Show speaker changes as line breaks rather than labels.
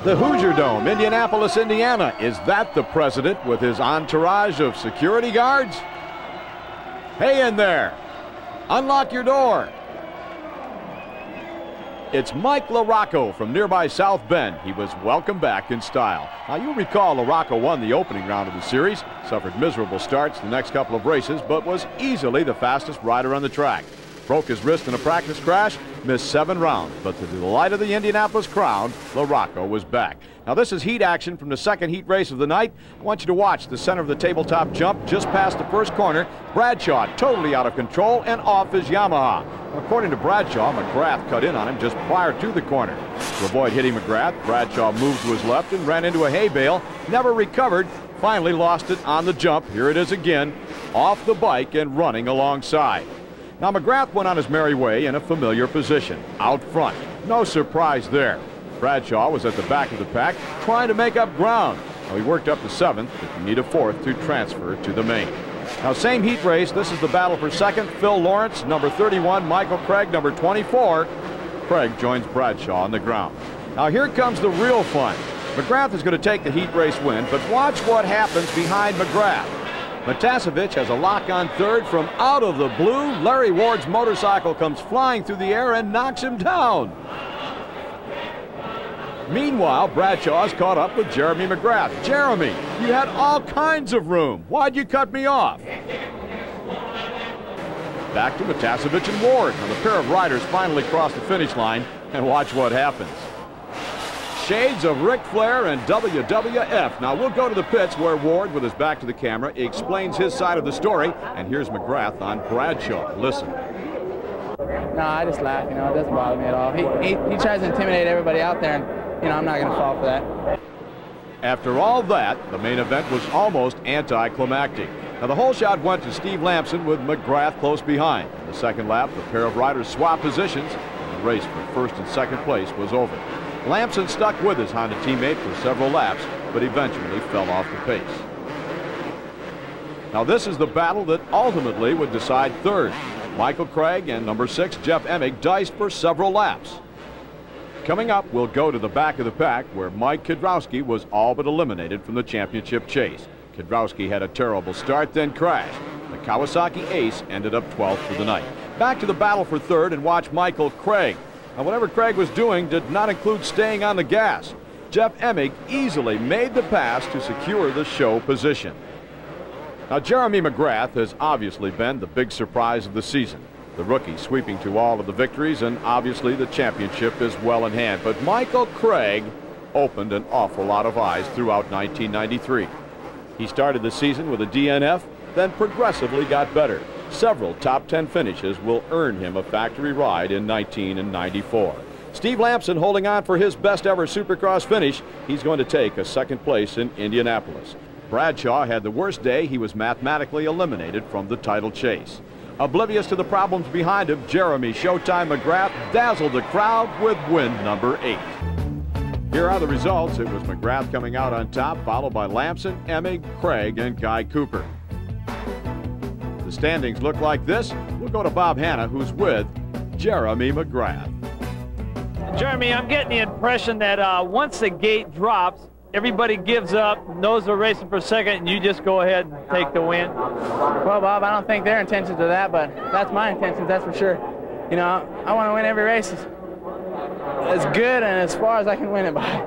the Hoosier Dome, Indianapolis, Indiana. Is that the president with his entourage of security guards? Hey in there, unlock your door. It's Mike Larocco from nearby South Bend. He was welcomed back in style. Now, you'll recall Larocco won the opening round of the series, suffered miserable starts the next couple of races, but was easily the fastest rider on the track. Broke his wrist in a practice crash, missed 7 rounds, but to the delight of the Indianapolis crowd, Larocco was back. Now, this is heat action from the second heat race of the night. I want you to watch the center of the tabletop jump just past the first corner. Bradshaw totally out of control and off his Yamaha. According to Bradshaw, Mcgrath cut in on him just prior to the corner. To avoid hitting Mcgrath, Bradshaw moved to his left and ran into a hay bale, never recovered, finally lost it on the jump. Here it is again, off the bike and running alongside. Now, Mcgrath went on his merry way in a familiar position, out front. No surprise there. Bradshaw was at the back of the pack, trying to make up ground. Well, he worked up to 7th, but you need a 4th to transfer to the main. Now, same heat race. This is the battle for second. Phil Lawrence, number 31. Michael Craig, number 24. Craig joins Bradshaw on the ground. Now, here comes the real fun. Mcgrath is going to take the heat race win, but watch what happens behind Mcgrath. Matasevich has a lock on third from out of the blue. Larry Ward's motorcycle comes flying through the air and knocks him down. Meanwhile, Bradshaw's caught up with Jeremy Mcgrath. Jeremy, you had all kinds of room. Why'd you cut me off? Back to Matasevich and Ward. Now, the pair of riders finally cross the finish line, and watch what happens. Shades of Ric Flair and WWF. Now, we'll go to the pits where Ward, with his back to the camera, explains his side of the story. And here's Mcgrath on Bradshaw. Listen.
No, I just laugh. You know, it doesn't bother me at all. He tries to intimidate everybody out there, and, you know, I'm not going to fall for that.
After all that, the main event was almost anticlimactic. Now, the whole shot went to Steve Lampson with Mcgrath close behind. In the second lap, the pair of riders swapped positions, and the race for first and second place was over. Lampson stuck with his Honda teammate for several laps, but eventually fell off the pace. Now, this is the battle that ultimately would decide third. Michael Craig and number 6, Jeff Emig, diced for several laps. Coming up, we'll go to the back of the pack where Mike Kiedrowski was all but eliminated from the championship chase. Kiedrowski had a terrible start, then crashed. The Kawasaki ace ended up 12th for the night. Back to the battle for third and watch Michael Craig. Now, whatever Craig was doing did not include staying on the gas. Jeff Emig easily made the pass to secure the show position. Now, Jeremy Mcgrath has obviously been the big surprise of the season. The rookie sweeping to all of the victories, and obviously the championship is well in hand. But Michael Craig opened an awful lot of eyes throughout 1993. He started the season with a DNF, then progressively got better. Several top 10 finishes will earn him a factory ride in 19 and 94. Steve Lampson holding on for his best ever Supercross finish. He's going to take a second place in Indianapolis. Bradshaw had the worst day. He was mathematically eliminated from the title chase. Oblivious to the problems behind him, Jeremy Showtime Mcgrath dazzled the crowd with win number 8. Here are the results. It was Mcgrath coming out on top, followed by Lampson, Emig, Craig, and Guy Cooper. The standings look like this. We'll go to Bob Hanna, who's with Jeremy Mcgrath.
Jeremy, I'm getting the impression that once the gate drops, everybody gives up, knows they're racing for second, and you just go ahead and take the win.
Well, Bob, I don't think their intentions are that, but that's my intentions, that's for sure. You know, I want to win every race as good and as far as I can win it by.